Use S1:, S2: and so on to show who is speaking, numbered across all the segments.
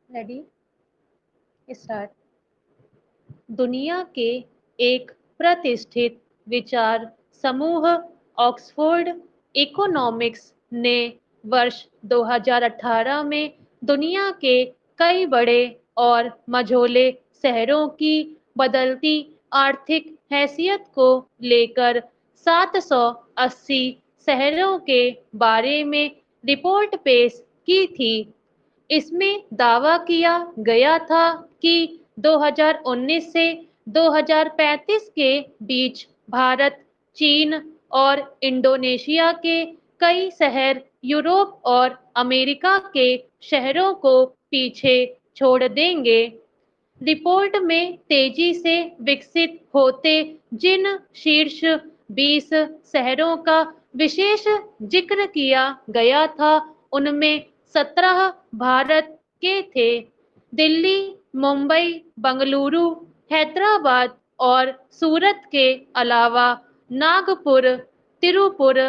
S1: Ready start. दुनिया के एक प्रतिष्ठित विचार समूह ऑक्सफोर्ड इकोनॉमिक्स ने वर्ष 2018 में दुनिया के कई बड़े और मझोले शहरों की बदलती आर्थिक हैसियत को लेकर 780 शहरों के बारे में रिपोर्ट पेश की थी। इसमें दावा किया गया था कि 2019 से 2035 के बीच भारत, चीन और इंडोनेशिया के कई शहर यूरोप और अमेरिका के शहरों को पीछे छोड़ देंगे। रिपोर्ट में तेजी से विकसित होते जिन शीर्ष 20 शहरों का विशेष जिक्र किया गया था, उनमें 17 भारत के थे। दिल्ली, मुंबई, बंगलुरु, हैदराबाद और सूरत के अलावा नागपुर, तिरुपुर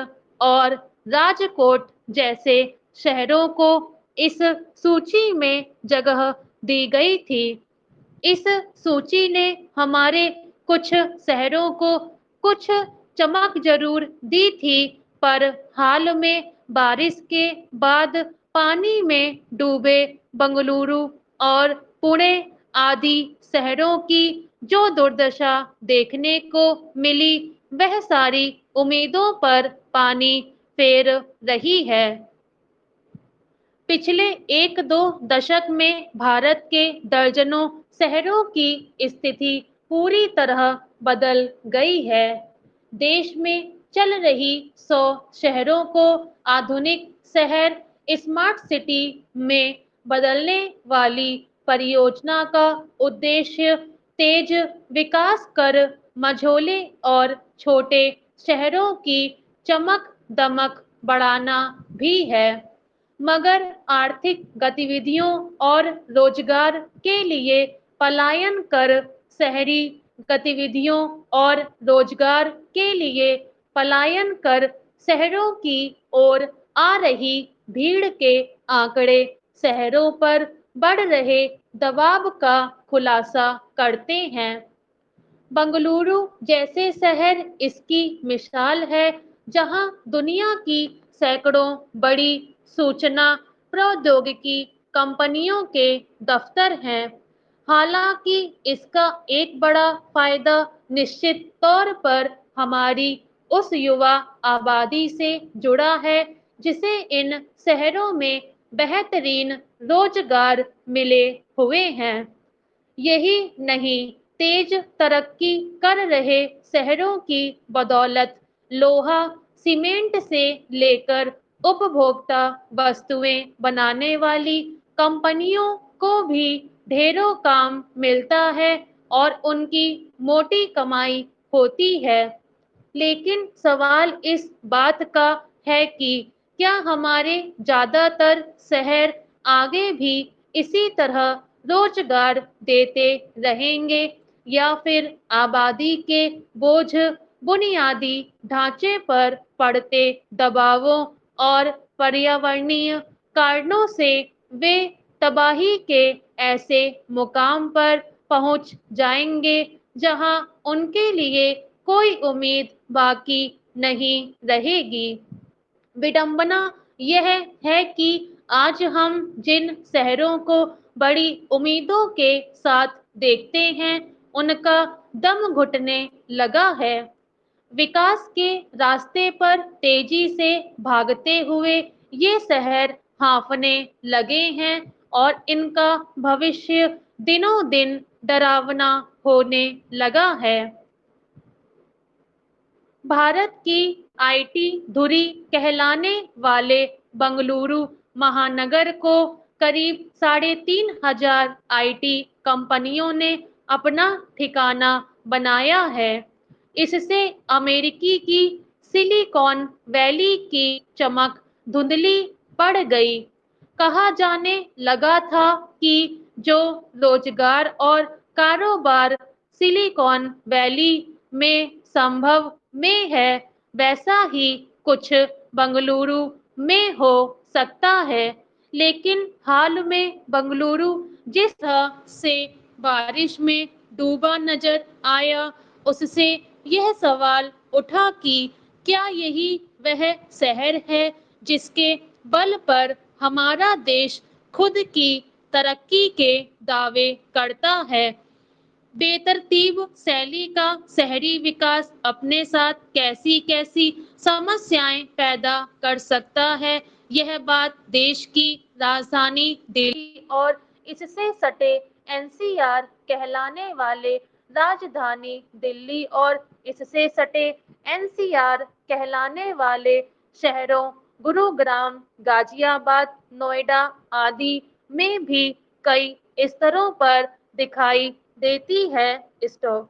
S1: और राजकोट जैसे शहरों को इस सूची में जगह दी गई थी। इस सूची ने हमारे कुछ शहरों को कुछ चमक जरूर दी थी, पर हाल में बारिश के बाद पानी में डूबे बंगलुरु और पुणे आदि शहरों की जो दुर्दशा देखने को मिली, वह सारी उम्मीदों पर पानी फेर रही है। पिछले एक दो दशक में भारत के दर्जनों शहरों की स्थिति पूरी तरह बदल गई है। देश में चल रही 100 शहरों को आधुनिक शहर स्मार्ट सिटी में बदलने वाली परियोजना का उद्देश्य तेज विकास कर मझोले और छोटे शहरों की चमक दमक बढ़ाना भी है। मगर आर्थिक गतिविधियों और रोजगार के लिए पलायन कर शहरी गतिविधियों और रोजगार के लिए पलायन कर शहरों की ओर आ रही भीड़ के आंकड़े शहरों पर बढ़ रहे दबाव का खुलासा करते हैं। बंगलुरु जैसे शहर इसकी मिसाल है, जहां दुनिया की सैकड़ों बड़ी सूचना प्रौद्योगिकी कंपनियों के दफ्तर हैं। हालांकि इसका एक बड़ा फायदा निश्चित तौर पर हमारी उस युवा आबादी से जुड़ा है, जिसे इन शहरों में बेहतरीन रोजगार मिले हुए हैं। यही नहीं, तेज तरक्की कर रहे शहरों की बदौलत लोहा, सीमेंट से लेकर उपभोक्ता वस्तुएं बनाने वाली कंपनियों को भी ढेरों काम मिलता है और उनकी मोटी कमाई होती है। लेकिन सवाल इस बात का है कि क्या हमारे ज्यादातर शहर आगे भी इसी तरह रोजगार देते रहेंगे, या फिर आबादी के बोझ, बुनियादी ढांचे पर पड़ते दबावों और पर्यावरणीय कारणों से वे तबाही के ऐसे मुकाम पर पहुंच जाएंगे जहां उनके लिए कोई उम्मीद बाकी नहीं रहेगी। विडंबना यह है कि आज हम जिन शहरों को बड़ी उम्मीदों के साथ देखते हैं, उनका दम घुटने लगा है। विकास के रास्ते पर तेजी से भागते हुए ये शहर हांफने लगे हैं और इनका भविष्य दिनों दिन डरावना होने लगा है। भारत की आईटी धुरी कहलाने वाले बंगलुरु महानगर को करीब 3,500 आईटी कंपनियों ने अपना ठिकाना बनाया है। इससे अमेरिकी की सिलिकॉन वैली की चमक धुंधली पड़ गई। कहा जाने लगा था कि जो रोजगार और कारोबार सिलिकॉन वैली में संभव में है, वैसा ही कुछ बंगलुरु में हो सकता है। लेकिन हाल में बंगलुरु जिस तरह से बारिश में डूबा नजर आया, उससे यह सवाल उठा कि क्या यही वह शहर है जिसके बल पर हमारा देश खुद की तरक्की के दावे करता है। बेतरतीब शैली का शहरी विकास अपने साथ कैसी-कैसी समस्याएं पैदा कर सकता है, यह बात देश की राजधानी दिल्ली और इससे सटे एनसीआर कहलाने वाले राजधानी दिल्ली और इससे सटे एनसीआर कहलाने वाले शहरों गुरुग्राम, गाजियाबाद, नोएडा आदि में भी कई स्तरों पर दिखाई देती है। स्टॉप।